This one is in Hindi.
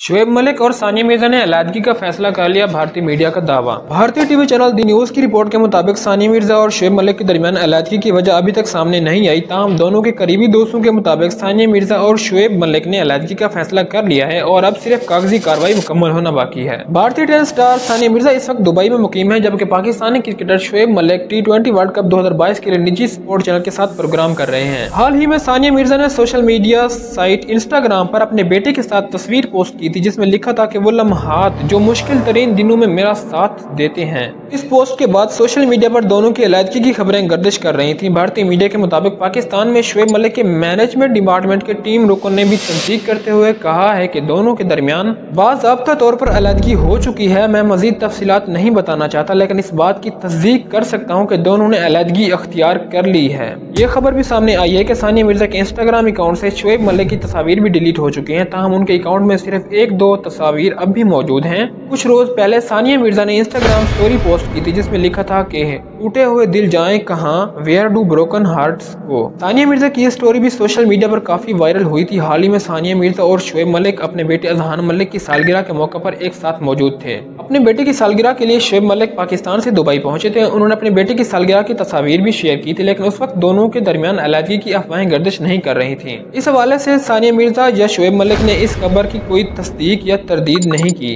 शोएब मलिक और सानिया मिर्जा ने अलहदगी का फैसला कर लिया, भारतीय मीडिया का दावा। भारतीय टीवी चैनल दी न्यूज की रिपोर्ट के मुताबिक सानिया मिर्जा और शोएब मलिक के दरमियान अलहदगी की वजह अभी तक सामने नहीं आई। ताहम दोनों के करीबी दोस्तों के मुताबिक सानिया मिर्जा और शोएब मलिक ने अलहदगी का फैसला कर लिया है और अब सिर्फ कागजी कार्रवाई मुकम्मल होना बाकी है। भारतीय टेनिस स्टार सानिया मिर्जा इस वक्त दुबई में मुकीम है, जबकि Pakistani cricketer Shoaib Malik T20 world cup 2022 के लिए निजी स्पोर्ट चैनल के साथ प्रोग्राम कर रहे हैं। हाल ही में सानिया मिर्जा ने सोशल मीडिया साइट इंस्टाग्राम पर अपने बेटे के साथ तस्वीर पोस्ट की थी, जिसमें लिखा था कि वो लम्हात जो मुश्किल तरीन दिनों में मेरा साथ देते हैं। इस पोस्ट के बाद सोशल मीडिया पर दोनों की अलहदगी की खबरें गर्दिश कर रही थीं। भारतीय मीडिया के मुताबिक पाकिस्तान में शोएब मलिक के मैनेजमेंट डिपार्टमेंट के टीम रुकन ने भी तस्दीक करते हुए कहा है कि दोनों के दरमियान बाज़ाब्ता तौर पर अलहदगी हो चुकी है। मैं मजीद तफसीलात नहीं बताना चाहता, लेकिन इस बात की तस्दीक कर सकता हूँ कि दोनों ने अलहदगी अख्तियार कर ली है। ये खबर भी सामने आई है कि सानिया मिर्जा के इंस्टाग्राम अकाउंट से शोएब मलिक की तस्वीर भी डिलीट हो चुकी हैं। ताहम उनके अकाउंट में सिर्फ एक दो तस्वीर अब भी मौजूद हैं। कुछ रोज पहले सानिया मिर्जा ने इंस्टाग्राम स्टोरी पोस्ट की थी, जिसमें लिखा था कि टूटे हुए दिल जाएं कहां, वेयर डू ब्रोकन हार्ट्स गो। सानिया मिर्जा की ये स्टोरी भी सोशल मीडिया पर काफी वायरल हुई थी। हाल ही में सानिया मिर्जा और शोएब मलिक अपने बेटे अजहान मलिक की सालगिरह के मौके पर एक साथ मौजूद थे। अपने बेटे की सालगिरह के लिए शोएब मलिक पाकिस्तान से दुबई पहुंचे थे। उन्होंने अपने बेटे की सालगिरह की तस्वीर भी शेयर की थी, लेकिन उस वक्त दोनों के दरमियान अलहदगी की अफवाहें गर्दिश नहीं कर रही थी। इस हवाले से सानिया मिर्जा या शोएब मलिक ने इस खबर की कोई तस्दीक या तरदीद नहीं की।